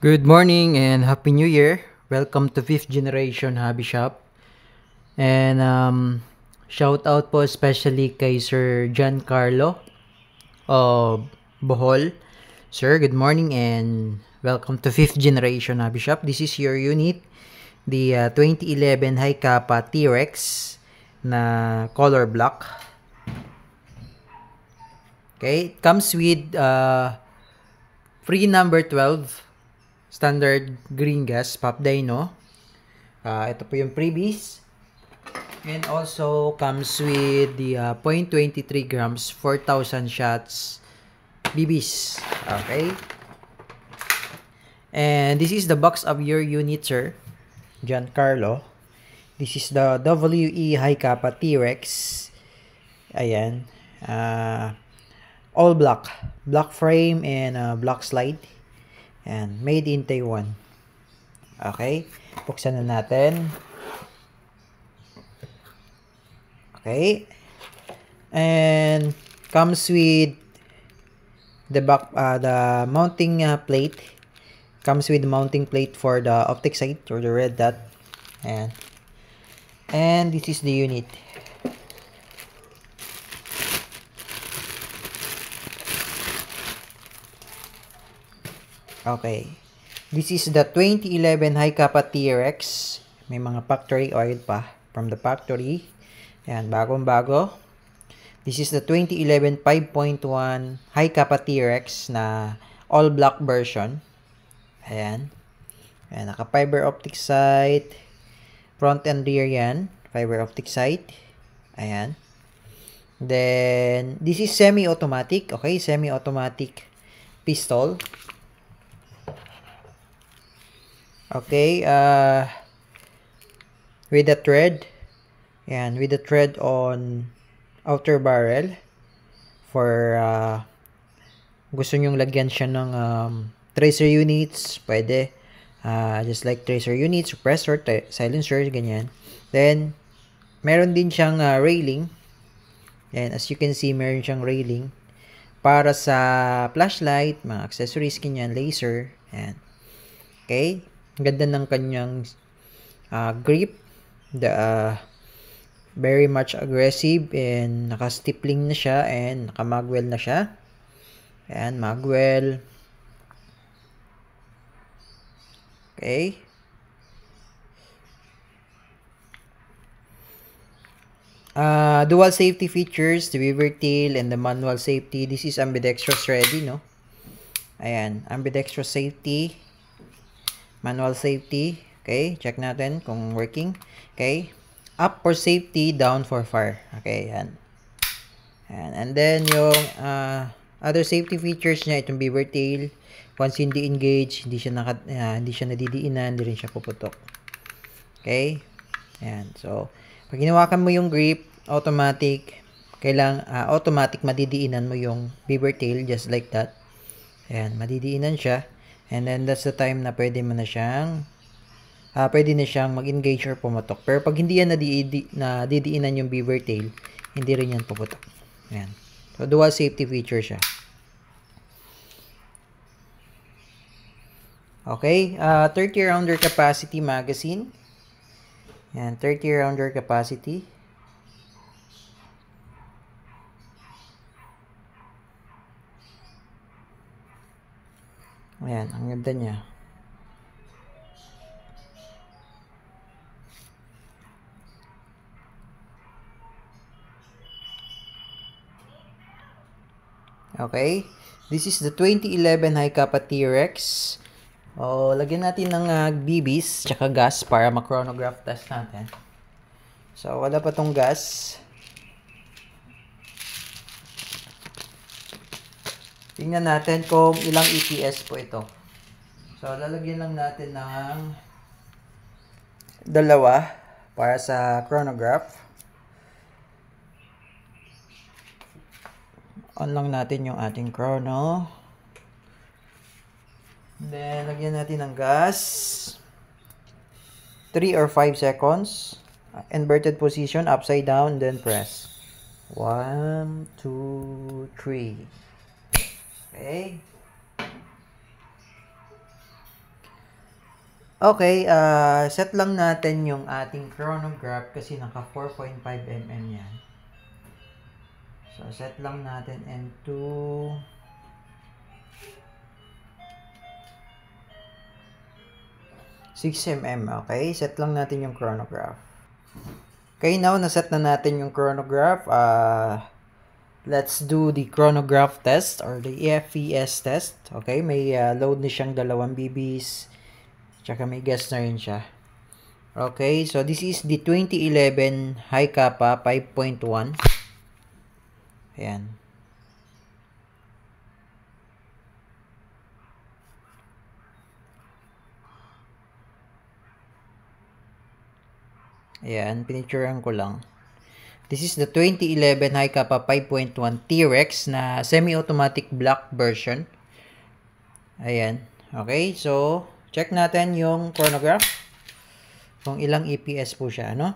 Good morning and Happy New Year. Welcome to 5th Generation Hobby Shop. And shout out po especially kay Sir Giancarlo of Bohol. Sir, good morning and welcome to 5th Generation Hobby Shop. This is your unit, the 2011 High Kappa T-Rex na color block. Okay, it comes with free number 12 standard green gas pop dyno. Ito po yung freebies. And also comes with the 0.23 grams 4,000 shots BBs. Okay. And this is the box of your unit, Sir Giancarlo. This is the WE High Kappa T-Rex. Ayan. All black. Black frame and black slide. And made in Taiwan. Okay. Buksan na natin. Okay. And comes with the back the mounting plate. Comes with the mounting plate for the optic sight or the red dot. And this is the unit. Okay. This is the 2011 High Kappa T-Rex. May mga factory oil pa from the factory. Ayan, bagong-bago. This is the 2011 5.1 High Kappa T-Rex na all black version. Ayan. Ayan, naka fiber optic sight. Front and rear yan. Fiber optic sight. Ayan. Then, this is semi-automatic. Okay, semi-automatic pistol. Okay, with the thread. Ayan, with the thread on outer barrel. For, gusto nyong lagyan siya ng tracer units, pwede. Just like tracer units, suppressor, silencer, ganyan. Then, meron din siyang railing. Ayan, as you can see, meron siyang railing. Para sa flashlight, mga accessories, ganyan, laser. Ayan. Okay. Ang ganda ng kanyang grip. Very much aggressive and naka-stippling na siya and naka-magwell na siya. Ayan, magwell. Okay. Dual safety features, the beaver tail and the manual safety. This is ambidextrous ready, no? Ayan, ambidextrous safety. Manual safety. Okay, check natin kung working. Okay. Up for safety, down for fire. Okay, yan. And then yung other safety features niya, itong beaver tail. Once hindi engage, hindi siya nadidiinan, hindi rin siya puputok. Okay? Ayan. So, pag hinawakan mo yung grip, automatic madidiinan mo yung beaver tail just like that. Ayan, madidiinan siya. And then, that's the time na pwede na siyang mag-engage or pumutok. Pero pag hindi yan nadidiinan yung beaver tail, hindi rin yan puputok. Ayan. So, dual safety feature siya. Okay. 30 rounder capacity magazine. Ayan, 30 rounder capacity. Ayan, ang ganda niya. Okay. This is the 2011 High Kappa T-Rex. Lagyan natin ng BBs tsaka gas para ma-chronograph test natin. So, wala pa tong gas. Tingnan natin kung ilang EPS po ito. So, lalagyan lang natin ng dalawa para sa chronograph. On lang natin yung ating chrono. Then, lagyan natin ng gas. 3 or 5 seconds. Inverted position, upside down, then press. 1, 2, 3. Okay. Okay, set lang natin yung ating chronograph kasi naka 4.5 mm yan. So, set lang natin into 6 mm. Okay, set lang natin yung chronograph. Okay, now naset na natin yung chronograph. Let's do the chronograph test or the EFES test. Okay, may load na siyang 2 BBs. Tsaka may gas na rin siya. Okay, so this is the 2011 high kappa 5.1. Ayan. Ayan, pinicturean ko lang. This is the 2011 high kappa 5.1 T-Rex na semi-automatic block version. Ayan. Okay, so check natin yung chronograph. Kung ilang EPS po siya, ano?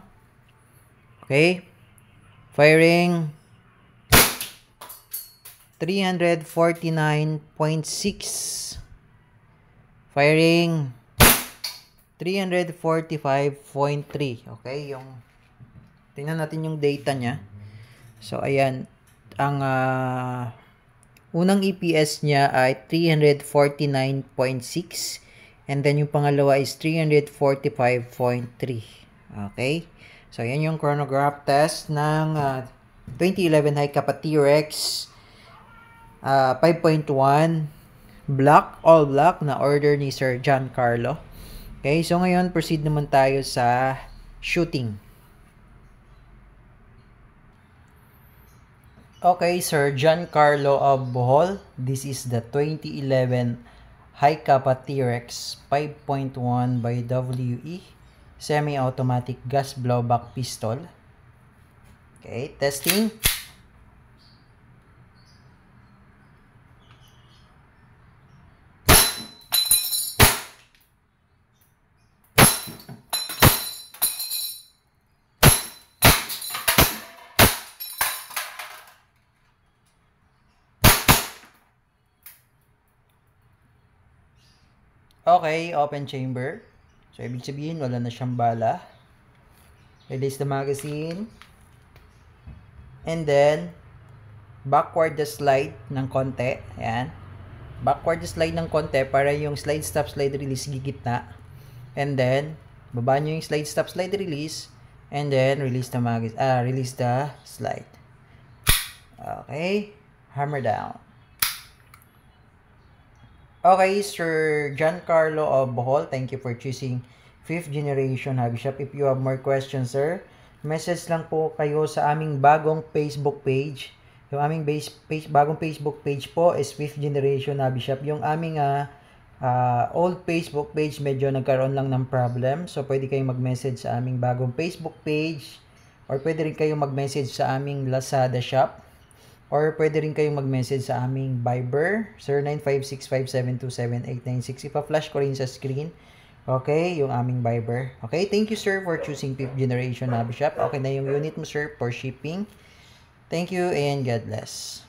Okay. Firing 349.6. Firing 345.3. Okay, yung tingnan natin yung data niya. So ayan, ang unang EPS niya ay 349.6 and then yung pangalawa is 345.3. Okay? So ayan yung chronograph test ng 2011 high kappa T-Rex 5.1 black, all black na order ni Sir John Carlo. Okay, so ngayon proceed naman tayo sa shooting. Okay, Sir John Carlo of Bohol. This is the 2011 high kappa T-Rex 5.1 by WE semi-automatic gas blowback pistol. Okay, testing. Okay, open chamber. So, ibig sabihin, wala na siyang bala. Release the magazine. And then, backward the slide ng konti. Ayan. Backward the slide ng konti para yung slide stop, slide release gigitna. And then, baba nyo yung slide stop, slide release. And then, release the slide. Okay. Hammer down. Okay, Sir John Carlo of Bohol, thank you for choosing 5th generation hobby shop. If you have more questions, sir, message lang po kayo sa aming bagong Facebook page. Yung aming bagong Facebook page po is 5th generation hobby shop. Yung aming old Facebook page medyo nagkaroon lang ng problem. So, pwede kayong mag-message sa aming bagong Facebook page or pwede rin kayong mag-message sa aming Lazada shop. Or pwede rin kayong mag-message sa aming Viber, 095657278996. Ipa-flash ko rin sa screen. Okay, yung aming Viber. Okay, thank you sir for choosing 5th generation hobby shop. Okay na yung unit mo sir for shipping. Thank you and God bless.